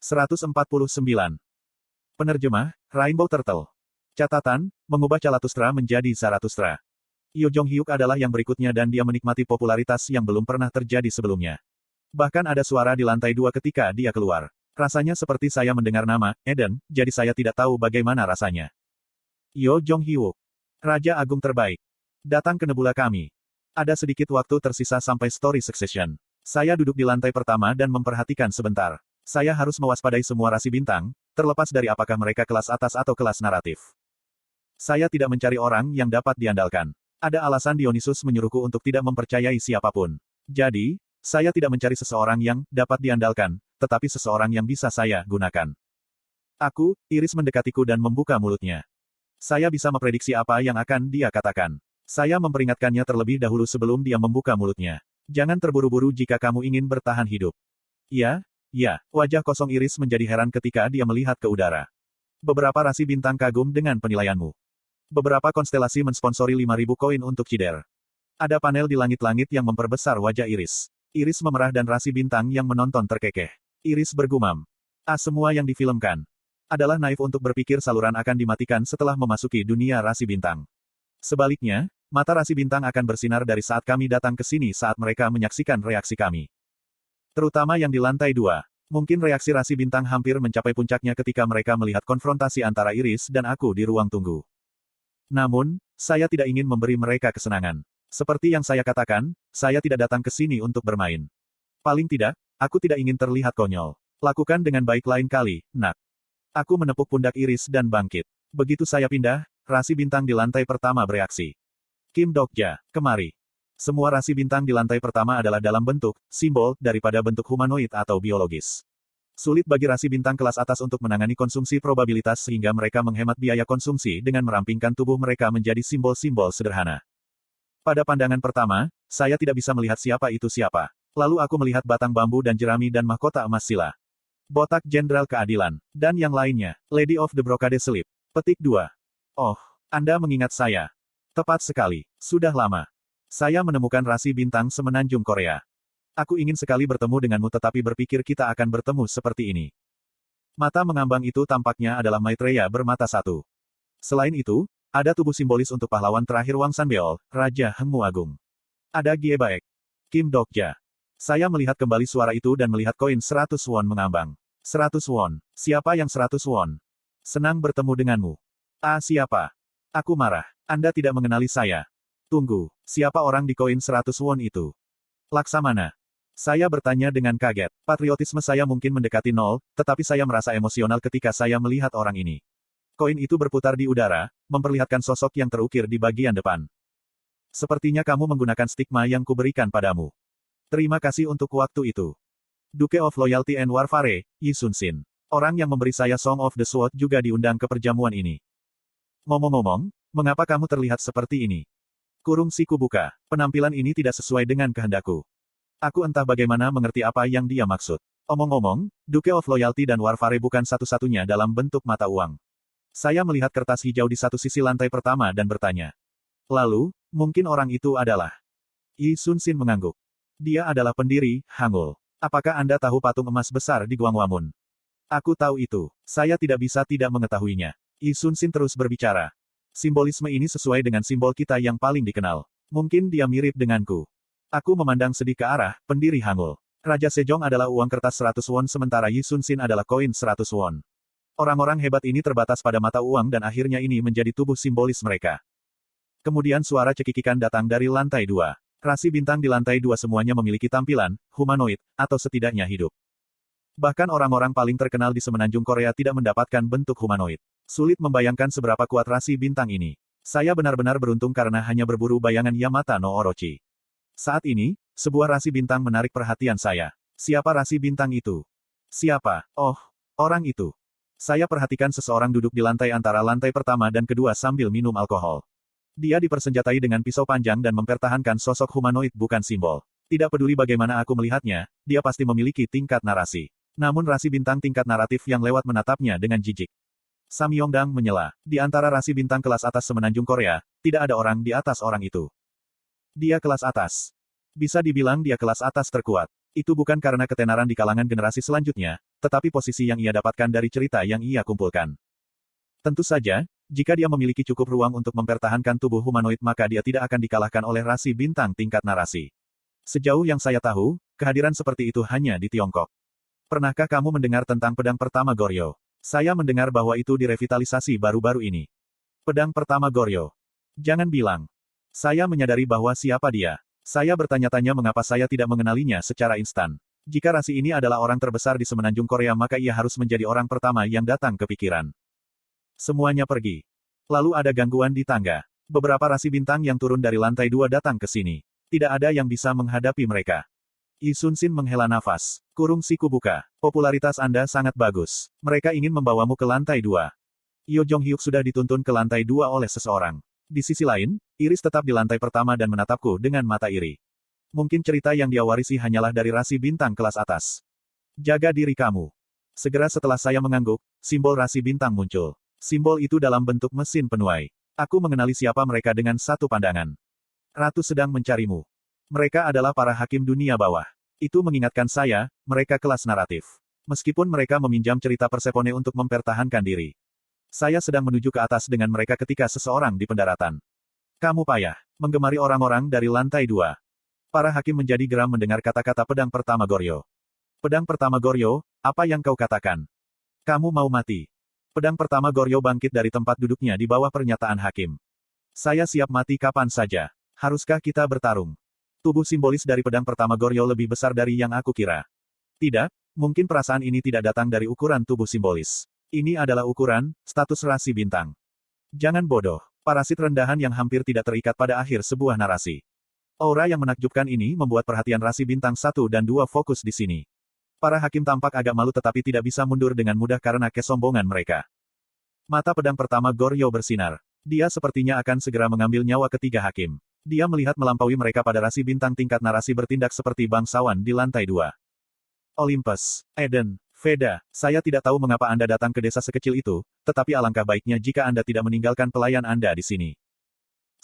149. Penerjemah, Rainbow Turtle. Catatan, mengubah Calatustra menjadi Zaratustra. Yo Jong-hyuk adalah yang berikutnya dan dia menikmati popularitas yang belum pernah terjadi sebelumnya. Bahkan ada suara di lantai 2 ketika dia keluar. Rasanya seperti saya mendengar nama, Eden, jadi saya tidak tahu bagaimana rasanya. Yo Jong-hyuk. Raja Agung terbaik. Datang ke nebula kami. Ada sedikit waktu tersisa sampai story Succession. Saya duduk di lantai pertama dan memperhatikan sebentar. Saya harus mewaspadai semua rasi bintang, terlepas dari apakah mereka kelas atas atau kelas naratif. Saya tidak mencari orang yang dapat diandalkan. Ada alasan Dionysus menyuruhku untuk tidak mempercayai siapapun. Jadi, saya tidak mencari seseorang yang dapat diandalkan, tetapi seseorang yang bisa saya gunakan. Iris mendekatiku dan membuka mulutnya. Saya bisa memprediksi apa yang akan dia katakan. Saya memperingatkannya terlebih dahulu sebelum dia membuka mulutnya. Jangan terburu-buru jika kamu ingin bertahan hidup. Ya, wajah kosong Iris menjadi heran ketika dia melihat ke udara. Beberapa rasi bintang kagum dengan penilaianmu. Beberapa konstelasi mensponsori 5.000 koin untuk Cider. Ada panel di langit-langit yang memperbesar wajah Iris. Iris memerah dan rasi bintang yang menonton terkekeh. Iris bergumam. Semua yang difilmkan. Adalah naif untuk berpikir saluran akan dimatikan setelah memasuki dunia rasi bintang. Sebaliknya, mata rasi bintang akan bersinar dari saat kami datang ke sini saat mereka menyaksikan reaksi kami. Terutama yang di lantai 2. Mungkin reaksi rasi bintang hampir mencapai puncaknya ketika mereka melihat konfrontasi antara Iris dan aku di ruang tunggu. Namun, saya tidak ingin memberi mereka kesenangan. Seperti yang saya katakan, saya tidak datang ke sini untuk bermain. Paling tidak, aku tidak ingin terlihat konyol. Lakukan dengan baik lain kali, nak. Aku menepuk pundak Iris dan bangkit. Begitu saya pindah, rasi bintang di lantai pertama bereaksi. Kim Dokja, kemari. Semua rasi bintang di lantai pertama adalah dalam bentuk, simbol, daripada bentuk humanoid atau biologis. Sulit bagi rasi bintang kelas atas untuk menangani konsumsi probabilitas sehingga mereka menghemat biaya konsumsi dengan merampingkan tubuh mereka menjadi simbol-simbol sederhana. Pada pandangan pertama, saya tidak bisa melihat siapa itu siapa. Lalu aku melihat batang bambu dan jerami dan mahkota emas sila. Botak Jenderal Keadilan. Dan yang lainnya, Lady of the Brocade Sleep. Petik 2. Oh, Anda mengingat saya. Tepat sekali. Sudah lama. Saya menemukan rasi bintang semenanjung Korea. Aku ingin sekali bertemu denganmu tetapi berpikir kita akan bertemu seperti ini. Mata mengambang itu tampaknya adalah Maitreya bermata satu. Selain itu, ada tubuh simbolis untuk pahlawan terakhir Wang Sanbeol, Raja Hengmu Agung. Ada Gie Baek. Kim Dokja. Saya melihat kembali suara itu dan melihat koin 100 won mengambang. 100 won. Siapa yang 100 won? Senang bertemu denganmu. Siapa? Aku marah. Anda tidak mengenali saya. Tunggu, siapa orang di koin 100 won itu? Laksamana. Saya bertanya dengan kaget. Patriotisme saya mungkin mendekati 0, tetapi saya merasa emosional ketika saya melihat orang ini. Koin itu berputar di udara, memperlihatkan sosok yang terukir di bagian depan. Sepertinya kamu menggunakan stigma yang kuberikan padamu. Terima kasih untuk waktu itu. Duke of Loyalty and Warfare, Yi Sun-sin. Orang yang memberi saya Song of the Sword juga diundang ke perjamuan ini. Ngomong-ngomong, mengapa kamu terlihat seperti ini? Kurung siku buka. Penampilan ini tidak sesuai dengan kehendakku. Aku entah bagaimana mengerti apa yang dia maksud. Omong-omong, Duke of Loyalty dan Warfare bukan satu-satunya dalam bentuk mata uang. Saya melihat kertas hijau di satu sisi lantai pertama dan bertanya. Lalu, mungkin orang itu adalah... Yi Sun-sin mengangguk. Dia adalah pendiri, Hangul. Apakah Anda tahu patung emas besar di Gwangwamun? Aku tahu itu. Saya tidak bisa tidak mengetahuinya. Yi Sun-sin terus berbicara. Simbolisme ini sesuai dengan simbol kita yang paling dikenal. Mungkin dia mirip denganku. Aku memandang sedih ke arah pendiri Hangul. Raja Sejong adalah uang kertas 100 won sementara Yi Sun-sin adalah koin 100 won. Orang-orang hebat ini terbatas pada mata uang dan akhirnya ini menjadi tubuh simbolis mereka. Kemudian suara cekikikan datang dari lantai 2. Rasi bintang di lantai 2 semuanya memiliki tampilan humanoid, atau setidaknya hidup. Bahkan orang-orang paling terkenal di semenanjung Korea tidak mendapatkan bentuk humanoid. Sulit membayangkan seberapa kuat rasi bintang ini. Saya benar-benar beruntung karena hanya berburu bayangan Yamata no Orochi. Saat ini, sebuah rasi bintang menarik perhatian saya. Siapa rasi bintang itu? Siapa? Oh, orang itu. Saya perhatikan seseorang duduk di lantai antara lantai pertama dan kedua sambil minum alkohol. Dia dipersenjatai dengan pisau panjang dan mempertahankan sosok humanoid bukan simbol. Tidak peduli bagaimana aku melihatnya, dia pasti memiliki tingkat narasi. Namun rasi bintang tingkat naratif yang lewat menatapnya dengan jijik. Sam Yongdang menyela. Di antara rasi bintang kelas atas semenanjung Korea, tidak ada orang di atas orang itu. Dia kelas atas. Bisa dibilang dia kelas atas terkuat. Itu bukan karena ketenaran di kalangan generasi selanjutnya, tetapi posisi yang ia dapatkan dari cerita yang ia kumpulkan. Tentu saja, jika dia memiliki cukup ruang untuk mempertahankan tubuh humanoid maka dia tidak akan dikalahkan oleh rasi bintang tingkat narasi. Sejauh yang saya tahu, kehadiran seperti itu hanya di Tiongkok. Pernahkah kamu mendengar tentang pedang pertama Goryeo? Saya mendengar bahwa itu direvitalisasi baru-baru ini. Pedang pertama Goryeo. Jangan bilang. Saya menyadari bahwa siapa dia. Saya bertanya-tanya mengapa saya tidak mengenalinya secara instan. Jika rasi ini adalah orang terbesar di semenanjung Korea maka ia harus menjadi orang pertama yang datang ke pikiran. Semuanya pergi. Lalu ada gangguan di tangga. Beberapa rasi bintang yang turun dari lantai 2 datang ke sini. Tidak ada yang bisa menghadapi mereka. Yi Sun-sin menghela nafas. Kurung siku buka. Popularitas Anda sangat bagus. Mereka ingin membawamu ke lantai 2. Yo Jong-hyuk sudah dituntun ke lantai 2 oleh seseorang. Di sisi lain, Iris tetap di lantai pertama dan menatapku dengan mata iri. Mungkin cerita yang dia warisi hanyalah dari rasi bintang kelas atas. Jaga diri kamu. Segera setelah saya mengangguk, simbol rasi bintang muncul. Simbol itu dalam bentuk mesin penuai. Aku mengenali siapa mereka dengan satu pandangan. Ratu sedang mencarimu. Mereka adalah para hakim dunia bawah. Itu mengingatkan saya, mereka kelas naratif. Meskipun mereka meminjam cerita Persepone untuk mempertahankan diri. Saya sedang menuju ke atas dengan mereka ketika seseorang di pendaratan. Kamu payah, menggemari orang-orang dari lantai 2. Para hakim menjadi geram mendengar kata-kata pedang pertama Goryeo. Pedang pertama Goryeo, apa yang kau katakan? Kamu mau mati. Pedang pertama Goryeo bangkit dari tempat duduknya di bawah pernyataan hakim. Saya siap mati kapan saja. Haruskah kita bertarung? Tubuh simbolis dari pedang pertama Goryeo lebih besar dari yang aku kira. Tidak, mungkin perasaan ini tidak datang dari ukuran tubuh simbolis. Ini adalah ukuran, status rasi bintang. Jangan bodoh. Parasit rendahan yang hampir tidak terikat pada akhir sebuah narasi. Aura yang menakjubkan ini membuat perhatian rasi bintang 1 dan 2 fokus di sini. Para hakim tampak agak malu tetapi tidak bisa mundur dengan mudah karena kesombongan mereka. Mata pedang pertama Goryeo bersinar. Dia sepertinya akan segera mengambil nyawa ketiga hakim. Dia melihat melampaui mereka pada rasi bintang tingkat narasi bertindak seperti bangsawan di lantai 2. Olympus, Eden, Veda, saya tidak tahu mengapa Anda datang ke desa sekecil itu, tetapi alangkah baiknya jika Anda tidak meninggalkan pelayan Anda di sini.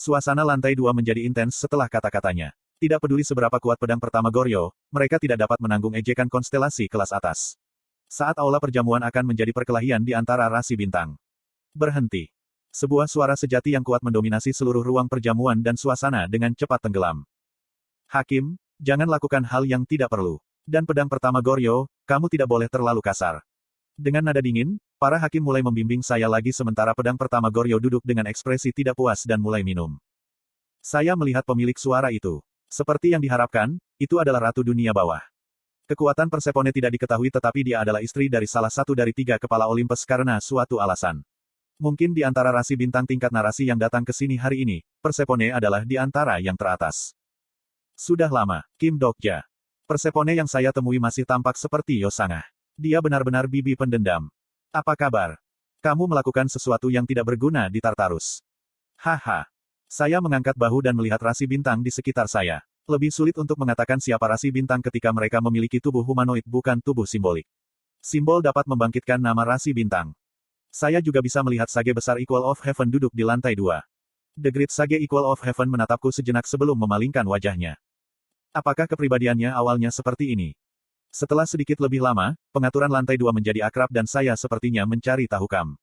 Suasana lantai 2 menjadi intens setelah kata-katanya. Tidak peduli seberapa kuat pedang pertama Goryeo, mereka tidak dapat menanggung ejekan konstelasi kelas atas. Saat aula perjamuan akan menjadi perkelahian di antara rasi bintang. Berhenti. Sebuah suara sejati yang kuat mendominasi seluruh ruang perjamuan dan suasana dengan cepat tenggelam. Hakim, jangan lakukan hal yang tidak perlu. Dan pedang pertama Goryeo, kamu tidak boleh terlalu kasar. Dengan nada dingin, para hakim mulai membimbing saya lagi sementara pedang pertama Goryeo duduk dengan ekspresi tidak puas dan mulai minum. Saya melihat pemilik suara itu. Seperti yang diharapkan, itu adalah ratu dunia bawah. Kekuatan Persepone tidak diketahui tetapi dia adalah istri dari salah satu dari 3 kepala Olympus karena suatu alasan. Mungkin di antara rasi bintang tingkat narasi yang datang ke sini hari ini, Persepone adalah di antara yang teratas. Sudah lama, Kim Dokja. Persepone yang saya temui masih tampak seperti Yosangah. Dia benar-benar bibi pendendam. Apa kabar? Kamu melakukan sesuatu yang tidak berguna di Tartarus. Haha. Saya mengangkat bahu dan melihat rasi bintang di sekitar saya. Lebih sulit untuk mengatakan siapa rasi bintang ketika mereka memiliki tubuh humanoid bukan tubuh simbolik. Simbol dapat membangkitkan nama rasi bintang. Saya juga bisa melihat Sage besar Equal of Heaven duduk di lantai 2. The Great Sage Equal of Heaven menatapku sejenak sebelum memalingkan wajahnya. Apakah kepribadiannya awalnya seperti ini? Setelah sedikit lebih lama, pengaturan lantai 2 menjadi akrab dan saya sepertinya mencari tahu kam.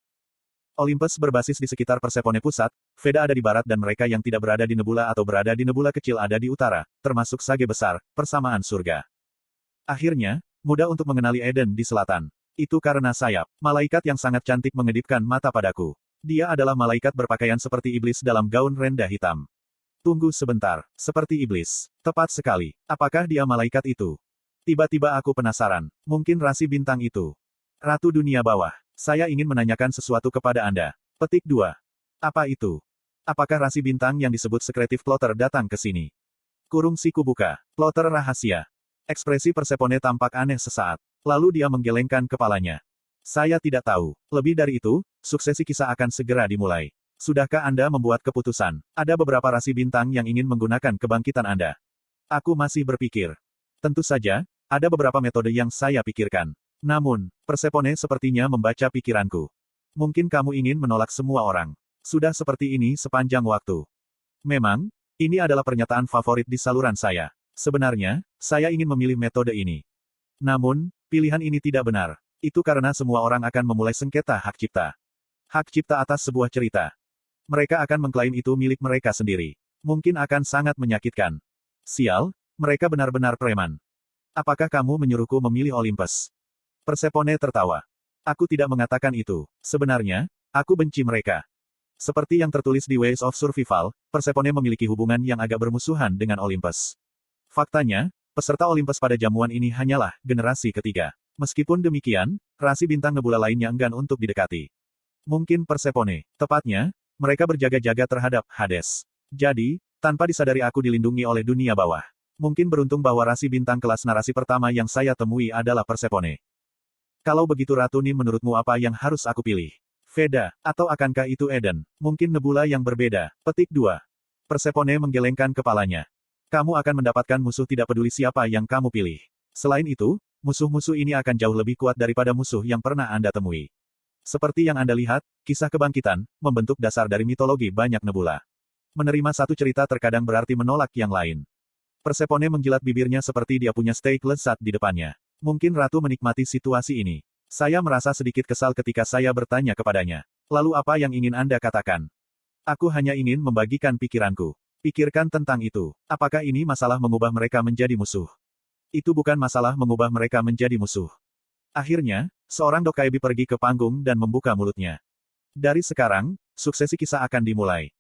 Olympus berbasis di sekitar Persepone pusat, Veda ada di barat dan mereka yang tidak berada di nebula atau berada di nebula kecil ada di utara, termasuk Sage besar, persamaan surga. Akhirnya, mudah untuk mengenali Eden di selatan. Itu karena sayap, malaikat yang sangat cantik mengedipkan mata padaku. Dia adalah malaikat berpakaian seperti iblis dalam gaun rendah hitam. Tunggu sebentar, seperti iblis. Tepat sekali. Apakah dia malaikat itu? Tiba-tiba aku penasaran. Mungkin rasi bintang itu. Ratu dunia bawah. Saya ingin menanyakan sesuatu kepada Anda. Petik 2. Apa itu? Apakah rasi bintang yang disebut sekretif plotter datang ke sini? Kurung siku buka. Plotter rahasia. Ekspresi Persepone tampak aneh sesaat. Lalu dia menggelengkan kepalanya. Saya tidak tahu. Lebih dari itu, suksesi kisah akan segera dimulai. Sudahkah Anda membuat keputusan? Ada beberapa rasi bintang yang ingin menggunakan kebangkitan Anda. Aku masih berpikir. Tentu saja, ada beberapa metode yang saya pikirkan. Namun, Persepone sepertinya membaca pikiranku. Mungkin kamu ingin menolak semua orang. Sudah seperti ini sepanjang waktu. Memang, ini adalah pernyataan favorit di saluran saya. Sebenarnya, saya ingin memilih metode ini. Namun, pilihan ini tidak benar. Itu karena semua orang akan memulai sengketa hak cipta. Hak cipta atas sebuah cerita. Mereka akan mengklaim itu milik mereka sendiri. Mungkin akan sangat menyakitkan. Sial, mereka benar-benar preman. Apakah kamu menyuruhku memilih Olympus? Persephone tertawa. Aku tidak mengatakan itu. Sebenarnya, aku benci mereka. Seperti yang tertulis di Ways of Survival, Persephone memiliki hubungan yang agak bermusuhan dengan Olympus. Faktanya, peserta Olympus pada jamuan ini hanyalah generasi ketiga. Meskipun demikian, rasi bintang nebula lainnya enggan untuk didekati. Mungkin Persephone, tepatnya, mereka berjaga-jaga terhadap Hades. Jadi, tanpa disadari aku dilindungi oleh dunia bawah. Mungkin beruntung bahwa rasi bintang kelas narasi pertama yang saya temui adalah Persephone. Kalau begitu Ratu Nim, menurutmu apa yang harus aku pilih? Veda, atau akankah itu Eden? Mungkin nebula yang berbeda. Petik 2. Persephone menggelengkan kepalanya. Kamu akan mendapatkan musuh tidak peduli siapa yang kamu pilih. Selain itu, musuh-musuh ini akan jauh lebih kuat daripada musuh yang pernah Anda temui. Seperti yang Anda lihat, kisah kebangkitan, membentuk dasar dari mitologi banyak nebula. Menerima satu cerita terkadang berarti menolak yang lain. Persephone menjilat bibirnya seperti dia punya steak lezat di depannya. Mungkin Ratu menikmati situasi ini. Saya merasa sedikit kesal ketika saya bertanya kepadanya. Lalu apa yang ingin Anda katakan? Aku hanya ingin membagikan pikiranku. Pikirkan tentang itu. Apakah ini masalah mengubah mereka menjadi musuh? Itu bukan masalah mengubah mereka menjadi musuh. Akhirnya, seorang Dokaibi pergi ke panggung dan membuka mulutnya. Dari sekarang, suksesi kisah akan dimulai.